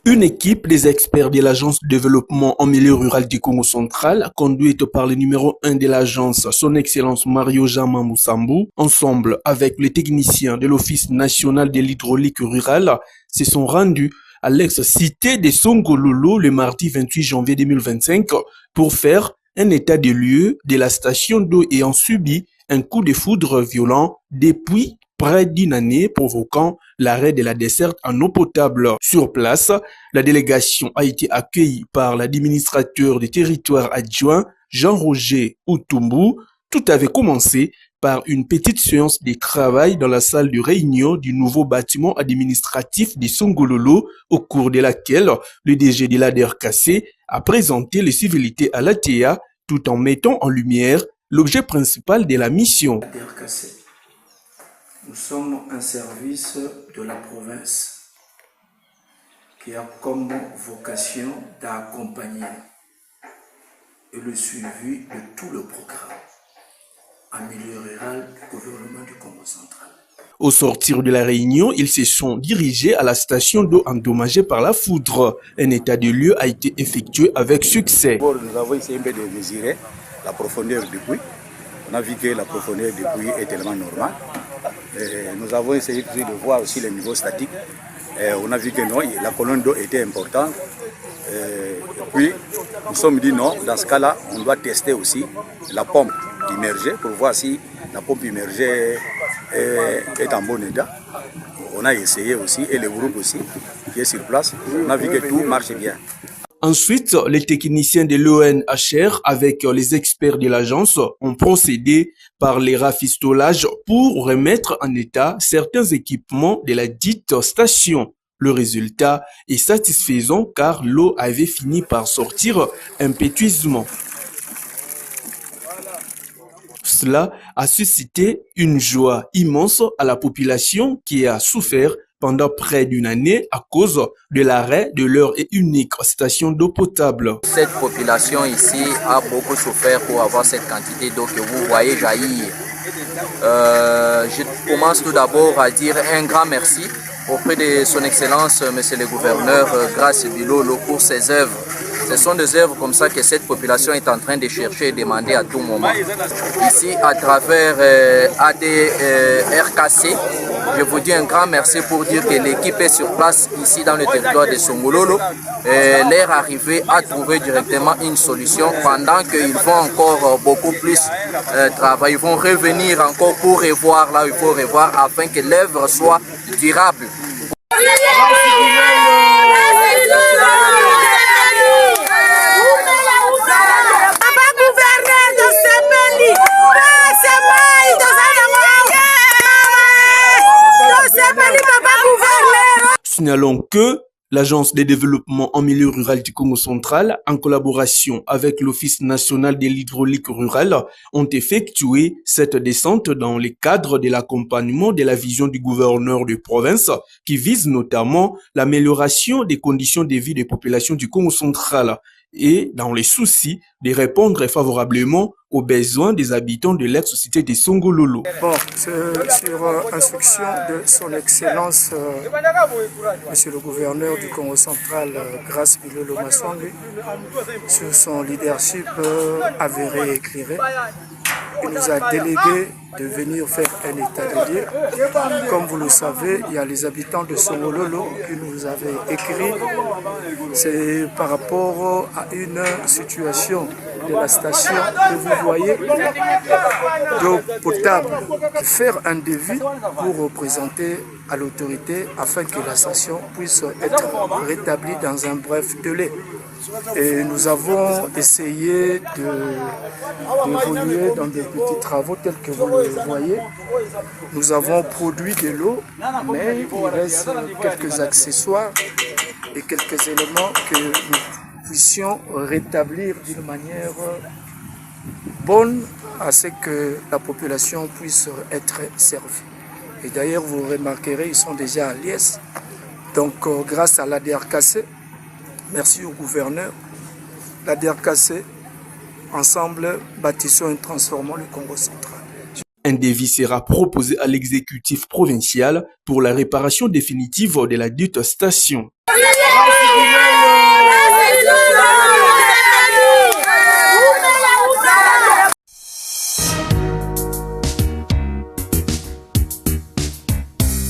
Une équipe des experts de l'Agence de développement en milieu rural du Congo central, conduite par le numéro 1 de l'agence, son Excellence Mario Jama Mousambou, ensemble avec les techniciens de l'Office national de l'hydraulique rurale, se sont rendus à l'ex-cité de Songololo le mardi 28 janvier 2025 pour faire un état des lieux de la station d'eau ayant subi un coup de foudre violent depuis près d'une année, provoquant l'arrêt de la desserte en eau potable. Sur place, la délégation a été accueillie par l'administrateur du territoire adjoint, Jean-Roger Outumbu. Tout avait commencé par une petite séance de travail dans la salle de réunion du nouveau bâtiment administratif de Songololo, au cours de laquelle le DG de l'ADRKC a présenté les civilités à l'ATA tout en mettant en lumière l'objet principal de la mission. Nous sommes un service de la province qui a comme vocation d'accompagner et le suivi de tout le programme en milieu rural du gouvernement du Congo central. Au sortir de la réunion, ils se sont dirigés à la station d'eau endommagée par la foudre. Un état de lieu a été effectué avec succès. Nous avons essayé de mesurer la profondeur du puits. On a vu que la profondeur du puits est tellement normale. Et nous avons essayé de voir aussi les niveaux statiques. Et on a vu que non, la colonne d'eau était importante. Et puis, nous sommes dit non, dans ce cas-là, on doit tester aussi la pompe immergée pour voir si la pompe immergée est en bon état. On a essayé aussi, et le groupe aussi, qui est sur place, on a vu que tout marche bien. Ensuite, les techniciens de l'ONHR avec les experts de l'agence ont procédé par les rafistolages pour remettre en état certains équipements de la dite station. Le résultat est satisfaisant car l'eau avait fini par sortir impétueusement. Cela a suscité une joie immense à la population qui a souffert pendant près d'une année à cause de l'arrêt de leur unique station d'eau potable. Cette population ici a beaucoup souffert pour avoir cette quantité d'eau que vous voyez jaillir. Je commence tout d'abord à dire un grand merci auprès de son Excellence, Monsieur le Gouverneur Grace Bilolo pour ses œuvres. Ce sont des œuvres comme ça que cette population est en train de chercher et demander à tout moment. Ici, à travers ADRKC, je vous dis un grand merci pour dire que l'équipe est sur place ici dans le territoire de Songololo. Leur arrivée a trouvé directement une solution pendant qu'ils vont encore beaucoup plus travailler. Ils vont revenir encore pour revoir là où il faut revoir afin que l'œuvre soit durable. Signalons que l'Agence de développement en milieu rural du Congo central, en collaboration avec l'Office national de l'hydraulique rurale, ont effectué cette descente dans le cadre de l'accompagnement de la vision du gouverneur de province qui vise notamment l'amélioration des conditions de vie des populations du Congo central et dans les soucis de répondre favorablement aux besoins des habitants de l'ex-cité de Songololo. Bon, sur instruction de son Excellence, Monsieur le Gouverneur du Congo central, Grace Bilolo Maswangi, sur son leadership avéré et éclairé, il nous a délégué de venir faire un état des lieux. Comme vous le savez, il y a les habitants de Songololo qui nous avaient écrit. C'est par rapport à une situation de la station que vous voyez d'eau potable. Faire un devis pour présenter à l'autorité afin que la station puisse être rétablie dans un bref délai. Et nous avons essayé d'évoluer dans des petits travaux tels que vous le voyez. Nous avons produit de l'eau, mais il reste quelques accessoires et quelques éléments que nous puissions rétablir d'une manière bonne à ce que la population puisse être servie. Et d'ailleurs, vous remarquerez, ils sont déjà à Liès. Donc, grâce à l'ADRKC, merci au gouverneur, l'ADRKC, ensemble, bâtissons et transformons le Congo central. Un devis sera proposé à l'exécutif provincial pour la réparation définitive de la dite station. Grace Bilelo